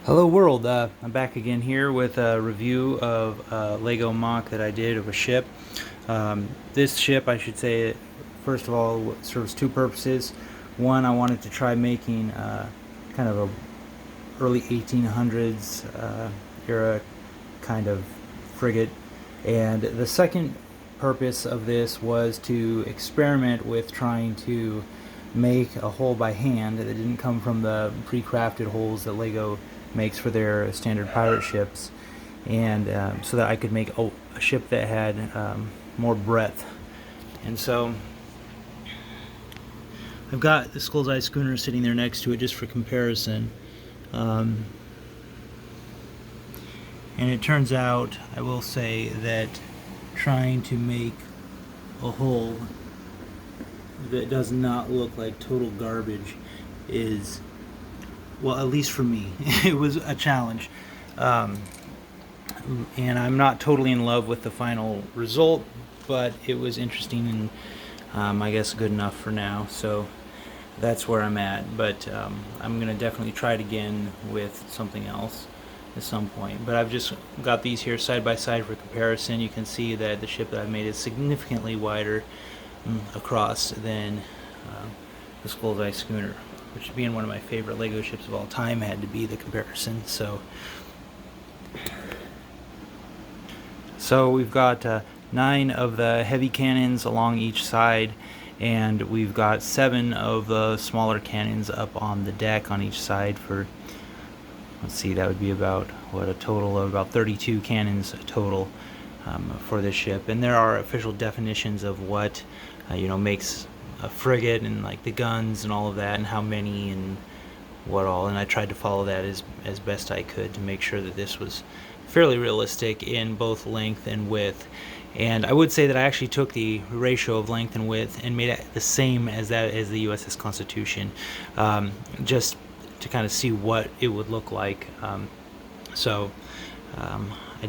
Hello world, I'm back again here with a review of a Lego MOC that I did of a ship. This ship, I should say, first of all, serves two purposes. One, I wanted to try making kind of a early 1800s era kind of frigate, and the second purpose of this was to experiment with trying to make a hull by hand that didn't come from the pre-crafted hulls that Lego makes for their standard pirate ships, and so that I could make a ship that had more breadth. And so I've got the Skull's Eye schooner sitting there next to it just for comparison. And it turns out, I will say, that trying to make a hull that does not look like total garbage is, well, at least for me, it was a challenge. And I'm not totally in love with the final result, but it was interesting and I guess good enough for now. So that's where I'm at. But I'm going to definitely try it again with something else at some point. But I've just got these here side by side for comparison. You can see that the ship that I've made is significantly wider across than the Skull's Eye schooner, which being one of my favorite Lego ships of all time had to be the comparison. So we've got 9 of the heavy cannons along each side, and we've got 7 of the smaller cannons up on the deck on each side for, let's see, that would be about, what, a total of about 32 cannons total for this ship. And there are official definitions of what makes a frigate, and like the guns and all of that, and how many and what all, and I tried to follow that as best I could to make sure that this was fairly realistic in both length and width. And I would say that I actually took the ratio of length and width and made it the same as the USS Constitution, just to kind of see what it would look like. I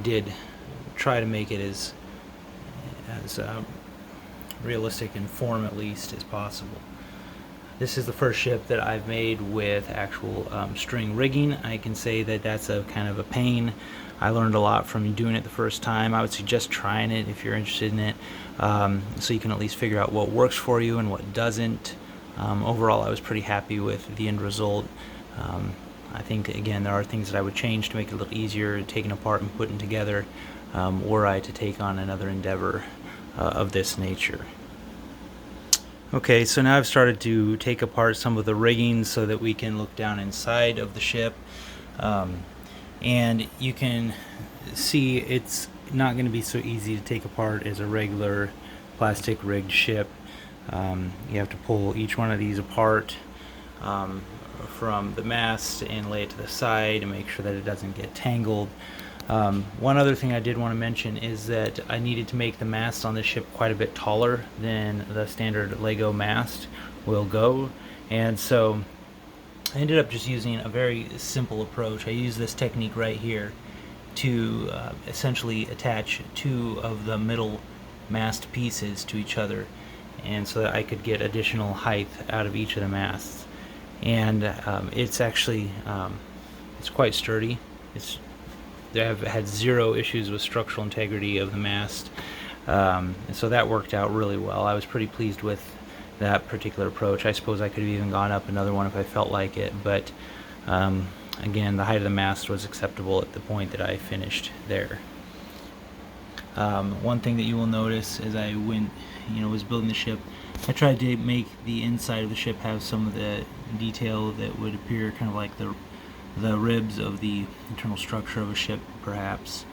did try to make it as realistic in form, at least, as possible. This is the first ship that I've made with actual string rigging. I can say that that's a kind of a pain. I learned a lot from doing it the first time. I would suggest trying it if you're interested in it, so you can at least figure out what works for you and what doesn't. Overall, I was pretty happy with the end result. I think, again, there are things that I would change to make it a little easier taking apart and putting together, were I to take on another endeavor of this nature. Okay, so now I've started to take apart some of the rigging so that we can look down inside of the ship, and you can see it's not going to be so easy to take apart as a regular plastic rigged ship. You have to pull each one of these apart from the mast and lay it to the side and make sure that it doesn't get tangled. One other thing I did want to mention is that I needed to make the mast on this ship quite a bit taller than the standard Lego mast will go, and so I ended up just using a very simple approach. I used this technique right here to essentially attach 2 of the middle mast pieces to each other, and so that I could get additional height out of each of the masts. And it's actually it's quite sturdy. I've had 0 issues with structural integrity of the mast, and so that worked out really well. I was pretty pleased with that particular approach. I suppose I could have even gone up another one if I felt like it, but again, the height of the mast was acceptable at the point that I finished there. One thing that you will notice as I was building the ship, I tried to make the inside of the ship have some of the detail that would appear kind of like the ribs of the internal structure of a ship, perhaps,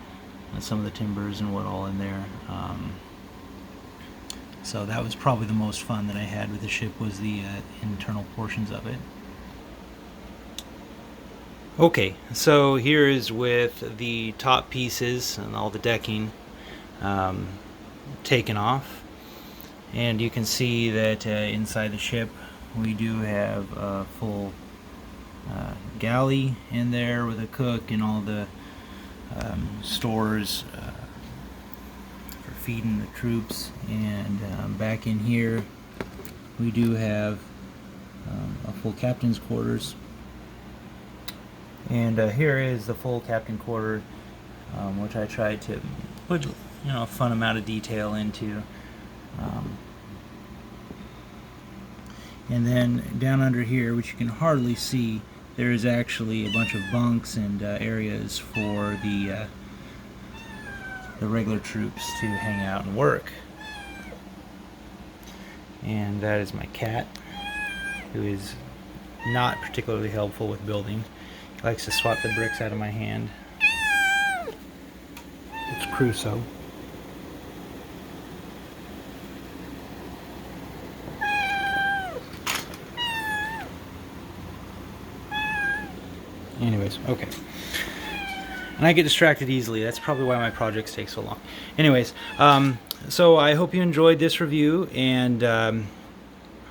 and some of the timbers and what all in there. So that was probably the most fun that I had with the ship, was the internal portions of it. Okay, so here is with the top pieces and all the decking taken off, and you can see that inside the ship we do have a full galley in there with a cook and all the stores for feeding the troops. And back in here we do have a full captain's quarters And here is the full captain quarter, which I tried to put a fun amount of detail into. And then down under here, which you can hardly see, there is actually a bunch of bunks and areas for the regular troops to hang out and work. And that is my cat, who is not particularly helpful with building. He likes to swat the bricks out of my hand. It's Crusoe. Anyways, okay. And I get distracted easily. That's probably why my projects take so long. Anyways, so I hope you enjoyed this review, and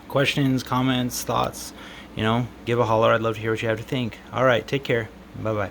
questions, comments, thoughts, give a holler. I'd love to hear what you have to think. All right, take care. Bye-bye.